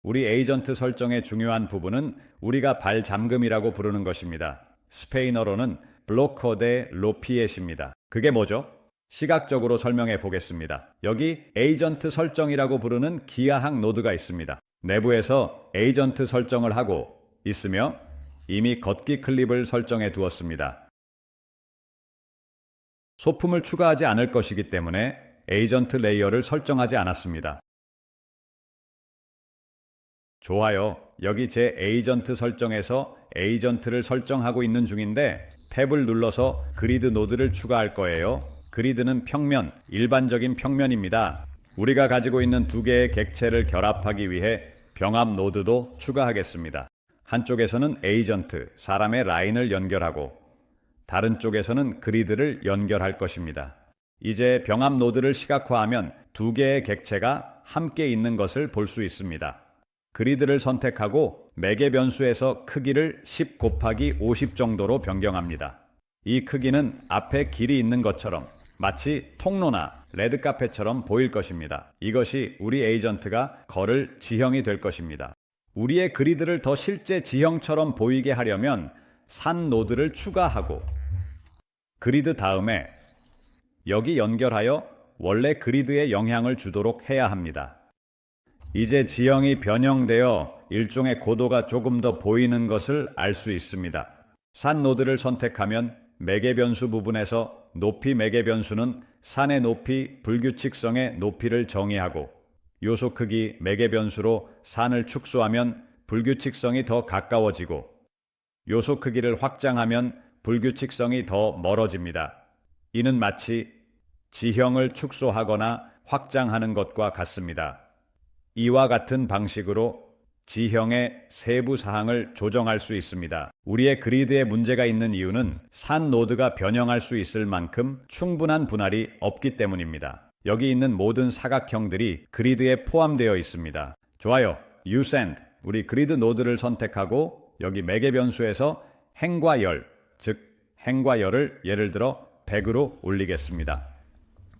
우리 에이전트 설정의 중요한 부분은 우리가 발 잠금이라고 부르는 것입니다. 스페인어로는 블로커 데 로피엣입니다. 그게 뭐죠? 시각적으로 설명해 보겠습니다. 여기 에이전트 설정이라고 부르는 기하학 노드가 있습니다. 내부에서 에이전트 설정을 하고 있으며 이미 걷기 클립을 설정해 두었습니다. 소품을 추가하지 않을 것이기 때문에 에이전트 레이어를 설정하지 않았습니다. 좋아요. 여기 제 에이전트 설정에서 에이전트를 설정하고 있는 중인데 탭을 눌러서 그리드 노드를 추가할 거예요. 그리드는 평면, 일반적인 평면입니다. 우리가 가지고 있는 두 개의 객체를 결합하기 위해 병합 노드도 추가하겠습니다. 한쪽에서는 에이전트, 사람의 라인을 연결하고 다른 쪽에서는 그리드를 연결할 것입니다. 이제 병합 노드를 시각화하면 두 개의 객체가 함께 있는 것을 볼 수 있습니다. 그리드를 선택하고 매개 변수에서 크기를 10 곱하기 50 정도로 변경합니다. 이 크기는 앞에 길이 있는 것처럼 마치 통로나 레드카펫처럼 보일 것입니다. 이것이 우리 에이전트가 걸을 지형이 될 것입니다. 우리의 그리드를 더 실제 지형처럼 보이게 하려면 산 노드를 추가하고 그리드 다음에 여기 연결하여 원래 그리드에 영향을 주도록 해야 합니다. 이제 지형이 변형되어 일종의 고도가 조금 더 보이는 것을 알 수 있습니다. 산 노드를 선택하면 매개 변수 부분에서 높이 매개 변수는 산의 높이, 불규칙성의 높이를 정의하고 요소 크기 매개 변수로 산을 축소하면 불규칙성이 더 가까워지고 요소 크기를 확장하면 불규칙성이 더 멀어집니다. 이는 마치 지형을 축소하거나 확장하는 것과 같습니다. 이와 같은 방식으로 지형의 세부 사항을 조정할 수 있습니다. 우리의 그리드에 문제가 있는 이유는 산 노드가 변형할 수 있을 만큼 충분한 분할이 없기 때문입니다. 여기 있는 모든 사각형들이 그리드에 포함되어 있습니다. 좋아요. Usend. 우리 그리드 노드를 선택하고 여기 매개 변수에서 행과 열, 즉 행과 열을 예를 들어 100으로 올리겠습니다.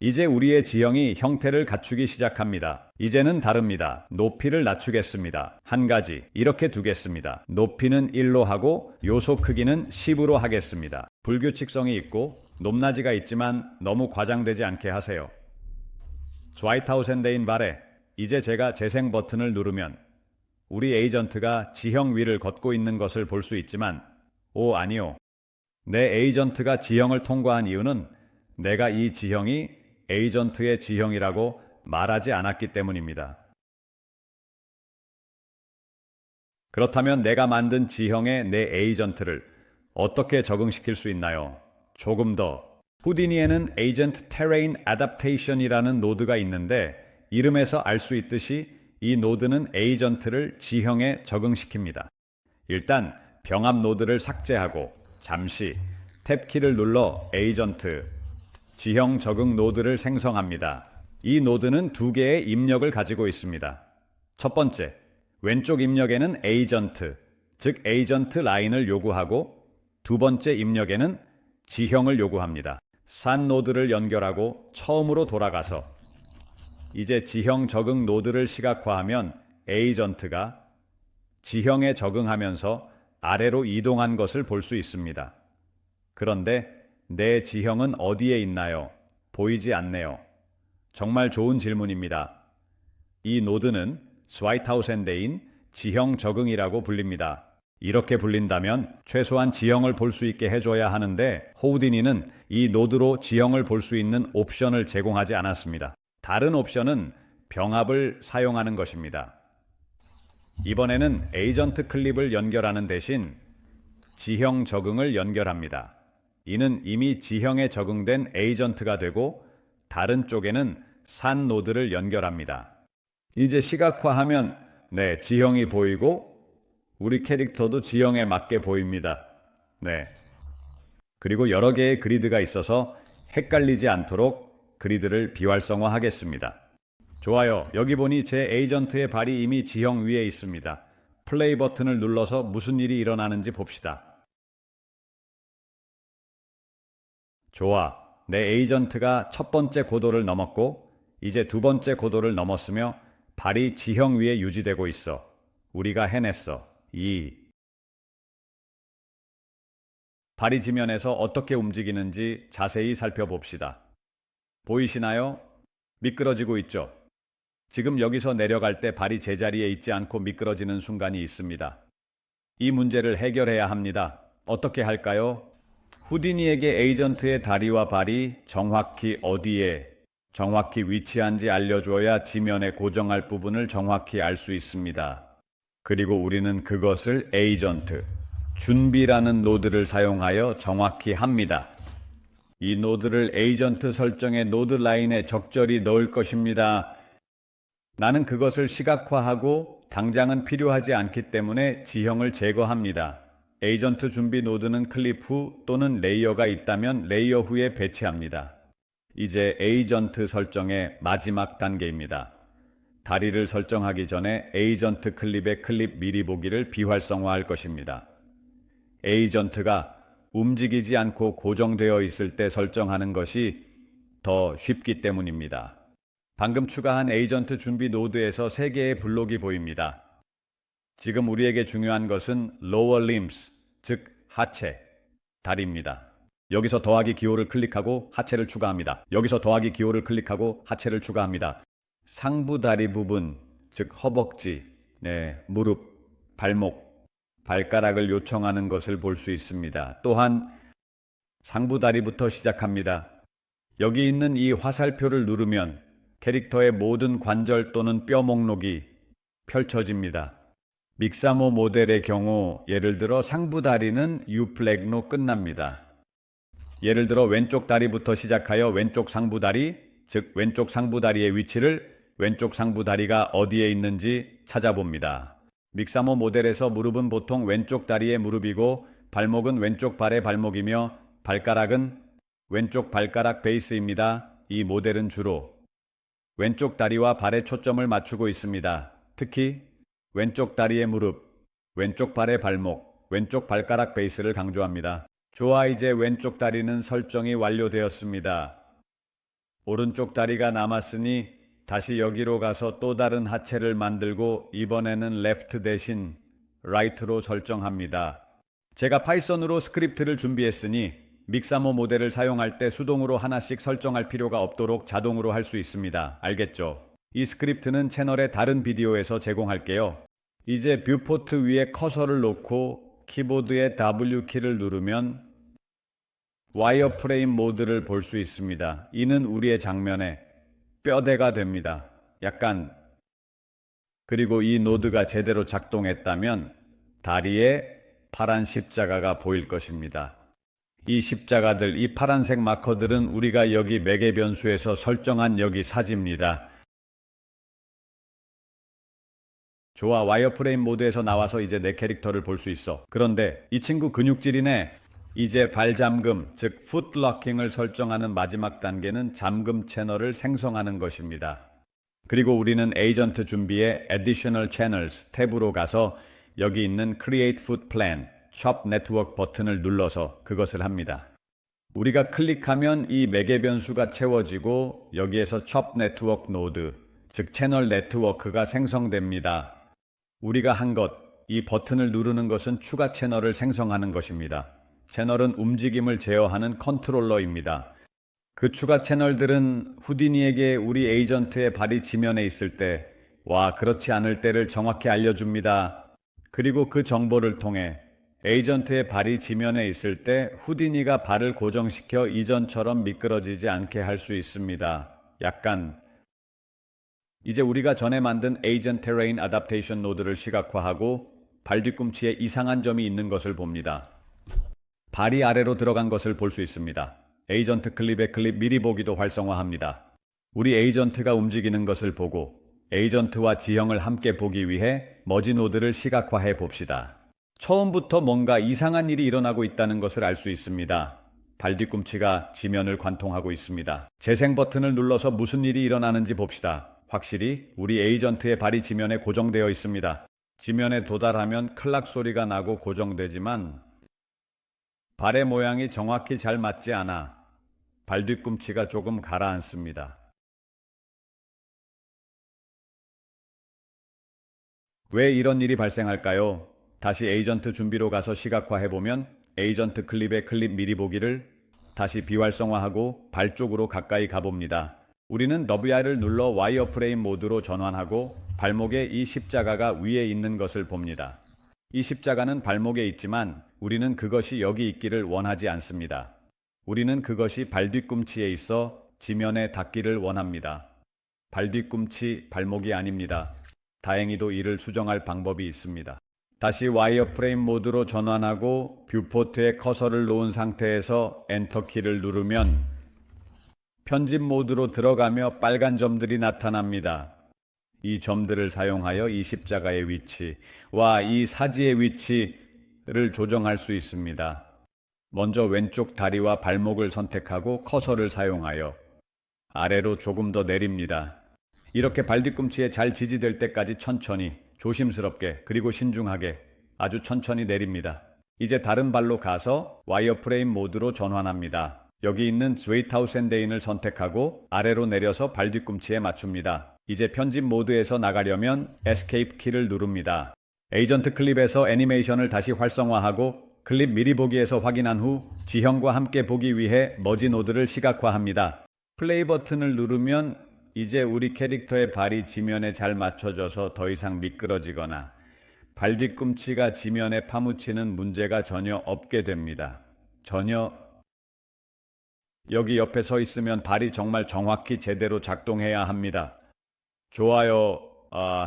이제 우리의 지형이 형태를 갖추기 시작합니다. 이제는 다릅니다. 높이를 낮추겠습니다. 한 가지, 이렇게 두겠습니다. 높이는 1로 하고 요소 크기는 10으로 하겠습니다. 불규칙성이 있고 높낮이가 있지만 너무 과장되지 않게 하세요. 스와이트하우센데인 발에 이제 제가 재생 버튼을 누르면 우리 에이전트가 지형 위를 걷고 있는 것을 볼 수 있지만 아니요. 내 에이전트가 지형을 통과한 이유는 내가 이 지형이 에이전트의 지형이라고 말하지 않았기 때문입니다. 그렇다면 내가 만든 지형에 내 에이전트를 어떻게 적응시킬 수 있나요? 조금 더. 후디니에는 Agent Terrain Adaptation이라는 노드가 있는데 이름에서 알 수 있듯이 이 노드는 에이전트를 지형에 적응시킵니다. 일단 병합 노드를 삭제하고 잠시 탭키를 눌러 에이전트 지형 적응 노드를 생성합니다. 이 노드는 두 개의 입력을 가지고 있습니다. 첫 번째, 왼쪽 입력에는 에이전트, 즉 에이전트 라인을 요구하고 두 번째 입력에는 지형을 요구합니다. 산 노드를 연결하고 처음으로 돌아가서 이제 지형 적응 노드를 시각화하면 에이전트가 지형에 적응하면서 아래로 이동한 것을 볼 수 있습니다. 그런데 내 지형은 어디에 있나요? 보이지 않네요. 정말 좋은 질문입니다. 이 노드는 스와이트하우센데인 지형 적응이라고 불립니다. 이렇게 불린다면 최소한 지형을 볼 수 있게 해줘야 하는데 호우디니는 이 노드로 지형을 볼 수 있는 옵션을 제공하지 않았습니다. 다른 옵션은 병합을 사용하는 것입니다. 이번에는 에이전트 클립을 연결하는 대신 지형 적응을 연결합니다. 이는 이미 지형에 적응된 에이전트가 되고 다른 쪽에는 산 노드를 연결합니다. 이제 시각화하면 지형이 보이고 우리 캐릭터도 지형에 맞게 보입니다. 그리고 여러 개의 그리드가 있어서 헷갈리지 않도록 그리드를 비활성화하겠습니다. 좋아요. 여기 보니 제 에이전트의 발이 이미 지형 위에 있습니다. 플레이 버튼을 눌러서 무슨 일이 일어나는지 봅시다. 좋아. 내 에이전트가 첫 번째 고도를 넘었고 이제 두 번째 고도를 넘었으며 발이 지형 위에 유지되고 있어. 우리가 해냈어. 2. 발이 지면에서 어떻게 움직이는지 자세히 살펴봅시다. 보이시나요? 미끄러지고 있죠? 지금 여기서 내려갈 때 발이 제자리에 있지 않고 미끄러지는 순간이 있습니다. 이 문제를 해결해야 합니다. 어떻게 할까요? 후디니에게 에이전트의 다리와 발이 정확히 어디에 정확히 위치한지 알려줘야 지면에 고정할 부분을 정확히 알 수 있습니다. 그리고 우리는 그것을 에이전트, 준비라는 노드를 사용하여 정확히 합니다. 이 노드를 에이전트 설정의 노드 라인에 적절히 넣을 것입니다. 나는 그것을 시각화하고 당장은 필요하지 않기 때문에 지형을 제거합니다. 에이전트 준비 노드는 클립 후 또는 레이어가 있다면 레이어 후에 배치합니다. 이제 에이전트 설정의 마지막 단계입니다. 다리를 설정하기 전에 에이전트 클립의 클립 미리 보기를 비활성화할 것입니다. 에이전트가 움직이지 않고 고정되어 있을 때 설정하는 것이 더 쉽기 때문입니다. 방금 추가한 에이전트 준비 노드에서 3개의 블록이 보입니다. 지금 우리에게 중요한 것은 lower limbs, 즉 하체, 다리입니다. 여기서 더하기 기호를 클릭하고 하체를 추가합니다. 여기서 더하기 기호를 클릭하고 하체를 추가합니다. 상부 다리 부분, 즉 허벅지, 무릎, 발목, 발가락을 요청하는 것을 볼 수 있습니다. 또한 상부 다리부터 시작합니다. 여기 있는 이 화살표를 누르면 캐릭터의 모든 관절 또는 뼈 목록이 펼쳐집니다. 믹사모 모델의 경우 예를 들어 상부 다리는 U플렉로 끝납니다. 예를 들어 왼쪽 다리부터 시작하여 왼쪽 상부 다리, 즉 왼쪽 상부 다리의 위치를 왼쪽 상부 다리가 어디에 있는지 찾아봅니다. 믹사모 모델에서 무릎은 보통 왼쪽 다리의 무릎이고 발목은 왼쪽 발의 발목이며 발가락은 왼쪽 발가락 베이스입니다. 이 모델은 주로 왼쪽 다리와 발에 초점을 맞추고 있습니다. 특히 왼쪽 다리의 무릎, 왼쪽 발의 발목, 왼쪽 발가락 베이스를 강조합니다. 좋아, 이제 왼쪽 다리는 설정이 완료되었습니다. 오른쪽 다리가 남았으니 다시 여기로 가서 또 다른 하체를 만들고 이번에는 left 대신 right로 설정합니다. 제가 파이썬으로 스크립트를 준비했으니 믹사모 모델을 사용할 때 수동으로 하나씩 설정할 필요가 없도록 자동으로 할 수 있습니다. 알겠죠? 이 스크립트는 채널의 다른 비디오에서 제공할게요. 이제 뷰포트 위에 커서를 놓고 키보드의 W키를 누르면 와이어프레임 모드를 볼 수 있습니다. 이는 우리의 장면의 뼈대가 됩니다. 약간. 그리고 이 노드가 제대로 작동했다면 다리에 파란 십자가가 보일 것입니다. 이 십자가들, 이 파란색 마커들은 우리가 여기 매개 변수에서 설정한 여기 사지입니다. 좋아, 와이어프레임 모드에서 나와서 이제 내 캐릭터를 볼 수 있어. 그런데 이 친구 근육질이네. 이제 발 잠금, 즉 풋러킹을 설정하는 마지막 단계는 잠금 채널을 생성하는 것입니다. 그리고 우리는 에이전트 준비의 Additional Channels 탭으로 가서 여기 있는 Create Foot Plan, Chop Network 버튼을 눌러서 그것을 합니다. 우리가 클릭하면 이 매개 변수가 채워지고 여기에서 Chop Network 노드, 즉 채널 네트워크가 생성됩니다. 우리가 한 것, 이 버튼을 누르는 것은 추가 채널을 생성하는 것입니다. 채널은 움직임을 제어하는 컨트롤러입니다. 그 추가 채널들은 후디니에게 우리 에이전트의 발이 지면에 있을 때, 그렇지 않을 때를 정확히 알려줍니다. 그리고 그 정보를 통해 에이전트의 발이 지면에 있을 때 후디니가 발을 고정시켜 이전처럼 미끄러지지 않게 할 수 있습니다. 약간. 이제 우리가 전에 만든 에이전트 테레인 어댑테이션 노드를 시각화하고 발 뒤꿈치에 이상한 점이 있는 것을 봅니다. 발이 아래로 들어간 것을 볼 수 있습니다. 에이전트 클립의 클립 미리 보기도 활성화합니다. 우리 에이전트가 움직이는 것을 보고 에이전트와 지형을 함께 보기 위해 머지 노드를 시각화해 봅시다. 처음부터 뭔가 이상한 일이 일어나고 있다는 것을 알 수 있습니다. 발 뒤꿈치가 지면을 관통하고 있습니다. 재생 버튼을 눌러서 무슨 일이 일어나는지 봅시다. 확실히 우리 에이전트의 발이 지면에 고정되어 있습니다. 지면에 도달하면 클락 소리가 나고 고정되지만 발의 모양이 정확히 잘 맞지 않아 발 뒤꿈치가 조금 가라앉습니다. 왜 이런 일이 발생할까요? 다시 에이전트 준비로 가서 시각화해보면 에이전트 클립의 클립 미리 보기를 다시 비활성화하고 발 쪽으로 가까이 가봅니다. 우리는 WR을 눌러 와이어프레임 모드로 전환하고 발목에 이 십자가가 위에 있는 것을 봅니다. 이 십자가는 발목에 있지만 우리는 그것이 여기 있기를 원하지 않습니다. 우리는 그것이 발 뒤꿈치에 있어 지면에 닿기를 원합니다. 발 뒤꿈치, 발목이 아닙니다. 다행히도 이를 수정할 방법이 있습니다. 다시 와이어프레임 모드로 전환하고 뷰포트에 커서를 놓은 상태에서 엔터키를 누르면 편집 모드로 들어가며 빨간 점들이 나타납니다. 이 점들을 사용하여 이 십자가의 위치와 이 사지의 위치를 조정할 수 있습니다. 먼저 왼쪽 다리와 발목을 선택하고 커서를 사용하여 아래로 조금 더 내립니다. 이렇게 발 뒤꿈치에 잘 지지될 때까지 천천히, 조심스럽게, 그리고 신중하게 아주 천천히 내립니다. 이제 다른 발로 가서 와이어프레임 모드로 전환합니다. 여기 있는 스웨이트아웃 샌데인을 선택하고 아래로 내려서 발 뒤꿈치에 맞춥니다. 이제 편집 모드에서 나가려면 에스케이프 키를 누릅니다. 에이전트 클립에서 애니메이션을 다시 활성화하고 클립 미리 보기에서 확인한 후 지형과 함께 보기 위해 머지 노드를 시각화합니다. 플레이 버튼을 누르면 이제 우리 캐릭터의 발이 지면에 잘 맞춰져서 더 이상 미끄러지거나 발 뒤꿈치가 지면에 파묻히는 문제가 전혀 없게 됩니다. 전혀. 여기 옆에 서 있으면 발이 정말 정확히 제대로 작동해야 합니다. 좋아요.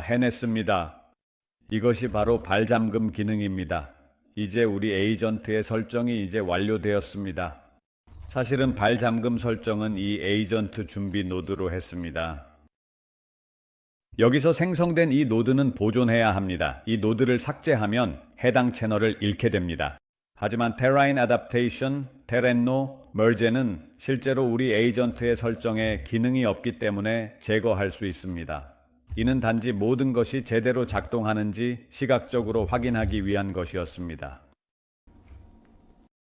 해냈습니다. 이것이 바로 발 잠금 기능입니다. 이제 우리 에이전트의 설정이 이제 완료되었습니다. 사실은 발 잠금 설정은 이 에이전트 준비 노드로 했습니다. 여기서 생성된 이 노드는 보존해야 합니다. 이 노드를 삭제하면 해당 채널을 잃게 됩니다. 하지만 Terrain Adaptation, Terreno, Merge는 실제로 우리 에이전트의 설정에 기능이 없기 때문에 제거할 수 있습니다. 이는 단지 모든 것이 제대로 작동하는지 시각적으로 확인하기 위한 것이었습니다.